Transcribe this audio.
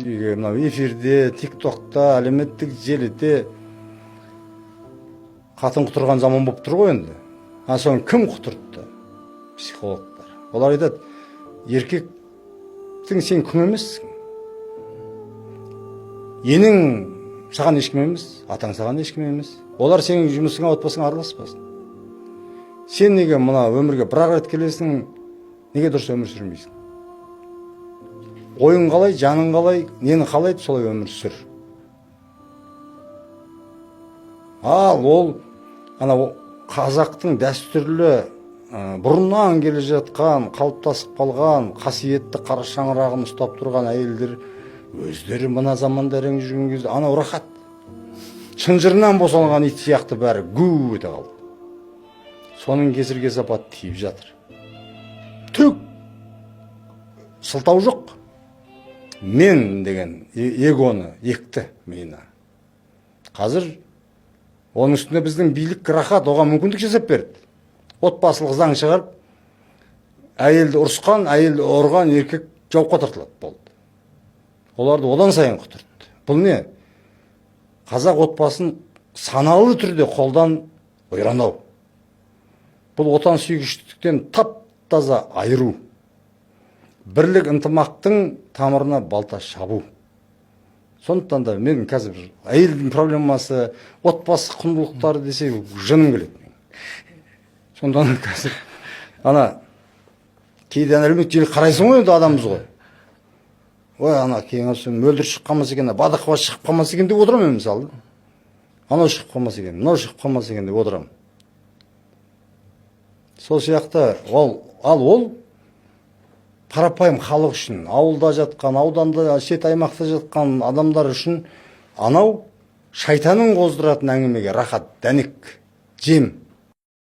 мынау эфирде, тиктокта, әлеуметтік желіде қатын құтырған заман болып тұр ғой енді. Соны кім құтыртты? Психологтар. Олар айтады, еркектің сен күң емессің. Енің саған ешкім емес, атаң саған ешкім емес. Олар сенің жұмысыңа, отбасыңа араласпасын. Сен неге мына өмірге бір-ақ рет келесің, неге дұрыс өмір сүрмейсің? Ойың қалай, жаның қалай, нені қалайды, солай өмір сүр. Ол қазақтың дәстүрлі бұрыннан келе жатқан, қалыптасып қалған, қасиетті қара шаңырағын ұстап тұрған әйелдер өздері мына заманда әрең жүрген кезде анау рахат. Шынжырынан босалған ит сияқты бәрі гу ете қалды. Соның кесірге сапат тиіп жатыр. Түк сылтау жоқ. Мен деген эгоны екті миына. Қазір оның үстінде біздің билік рахат оған мүмкіндік жасап берді. Отбасылық заң шығарып, әйелді ұрысқан, әйелді ұрған еркек жауапқа тартылады болды. Оларды одан сайын құтырды. Бұл не? Қазақ отбасын саналы түрде қолдан ойрандау. Бұл отан сүйгіштіктен тап-таза айыру. Бірлік ынтымақтың тамырына балта шабу. Сондықтан да мен қазір әйелдің проблемасы, отбасы құндылықтары десе жыным келеді. Сондан қазір кейде әлеуметтік желі қарайсың ғой, енді адамбыз ғой. Кейін мөлдір шығып қалмас екен, бадақова шығып қалмас екен деп отырам мен мысалы. Анау шығып қалмас екен, мынау шығып қалмас екен деп отырам. Сол сияқты ол қарапайым халық үшін, ауылда жатқан, ауданда, шет аймақта жатқан адамдар үшін анау шайтанның қоздыратын әңгімеге рахат, дәнек, жем